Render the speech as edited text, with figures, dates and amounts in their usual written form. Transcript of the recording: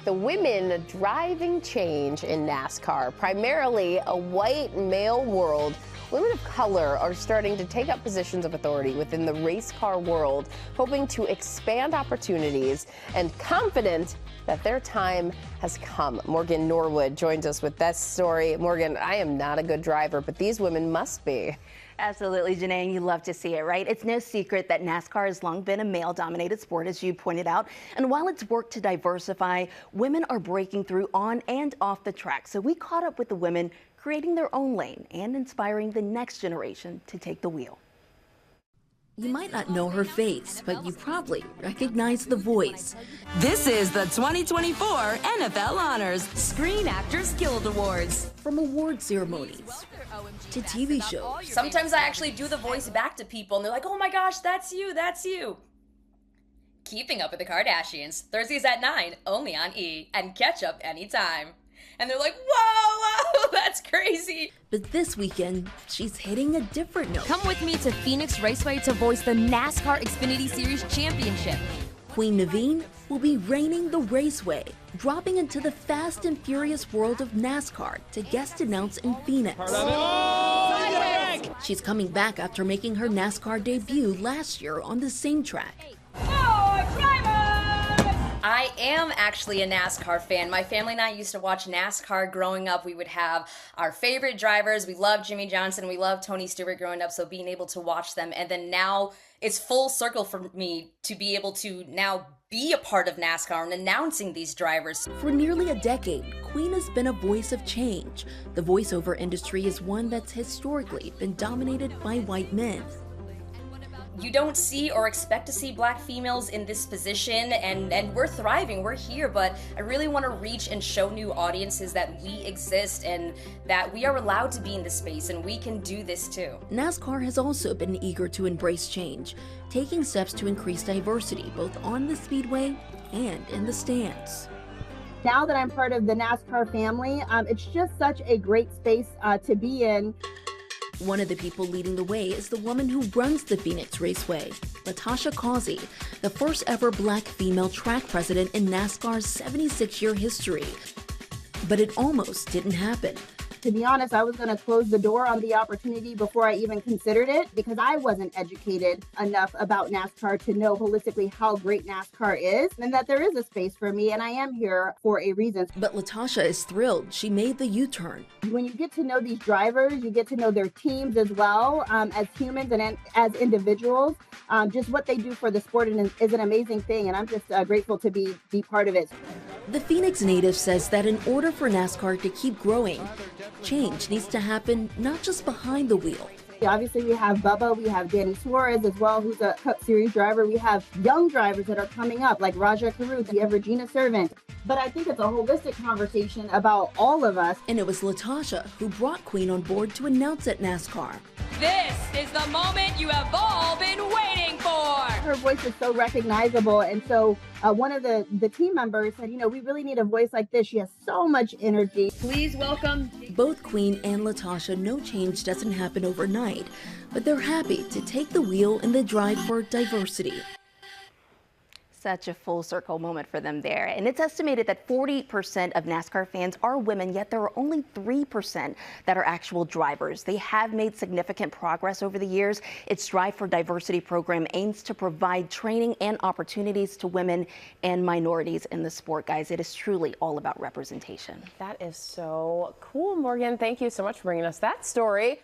The women driving change in NASCAR, primarily a white male world. Women of color are starting to take up positions of authority within the race car world, hoping to expand opportunities and confident that their time has come. Morgan Norwood joins us with that story. Morgan, I am not a good driver, but these women must be. Absolutely, Janae, you love to see it, right? It's no secret that NASCAR has long been a male-dominated sport, as you pointed out. And while it's worked to diversify, women are breaking through on and off the track. So we caught up with the women creating their own lane and inspiring the next generation to take the wheel. You might not know her face, but you probably recognize the voice. This is the 2024 NFL Honors Screen Actors Guild Awards. From award ceremonies to TV shows. Sometimes I actually do the voice back to people and they're like, oh my gosh, that's you, that's you. Keeping Up with the Kardashians, Thursdays at 9, only on E, and catch up anytime. And they're like, whoa, that's crazy. But this weekend, she's hitting a different note. Come with me to Phoenix Raceway to voice the NASCAR Xfinity Series Championship. Queen Naveen will be reigning the raceway, dropping into the fast and furious world of NASCAR to guest announce in Phoenix. She's coming back after making her NASCAR debut last year on the same track. I am actually a NASCAR fan. My family and I used to watch NASCAR growing up. We would have our favorite drivers. We loved Jimmy Johnson. We loved Tony Stewart growing up. So being able to watch them, and then now it's full circle for me to be able to now be a part of NASCAR and announcing these drivers. For nearly a decade, Queen has been a voice of change. The voiceover industry is one that's historically been dominated by white men. You don't see or expect to see black females in this position, and we're thriving, we're here, but I really want to reach and show new audiences that we exist and that we are allowed to be in this space and we can do this too. NASCAR has also been eager to embrace change, taking steps to increase diversity both on the speedway and in the stands. Now that I'm part of the NASCAR family, it's just such a great space to be in. One of the people leading the way is the woman who runs the Phoenix Raceway, Latasha Causey, the first ever black female track president in NASCAR's 76-year history. But it almost didn't happen. To be honest, I was going to close the door on the opportunity before I even considered it because I wasn't educated enough about NASCAR to know holistically how great NASCAR is and that there is a space for me, and I am here for a reason. But Latasha is thrilled she made the U-turn. When you get to know these drivers, you get to know their teams as well as humans and as individuals. Just what they do for the sport is an amazing thing, and I'm just grateful to be part of it. The Phoenix native says that in order for NASCAR to keep growing, change needs to happen not just behind the wheel. Obviously, we have Bubba, we have Danny Suarez as well, who's a Cup Series driver. We have young drivers that are coming up, like Raja Caruth, we have Regina Servant. But I think it's a holistic conversation about all of us. And it was Latasha who brought Queen on board to announce at NASCAR. This is the moment you have all been waiting for. Her voice is so recognizable, and so one of the team members said, we really need a voice like this. She has so much energy. Please welcome. Both Queen and Latasha know change doesn't happen overnight, but they're happy to take the wheel in the drive for diversity. Such a full circle moment for them there. And it's estimated that 40% of NASCAR fans are women, yet there are only 3% that are actual drivers. They have made significant progress over the years. Its Drive for Diversity program aims to provide training and opportunities to women and minorities in the sport. Guys, it is truly all about representation. That is so cool, Morgan. Thank you so much for bringing us that story.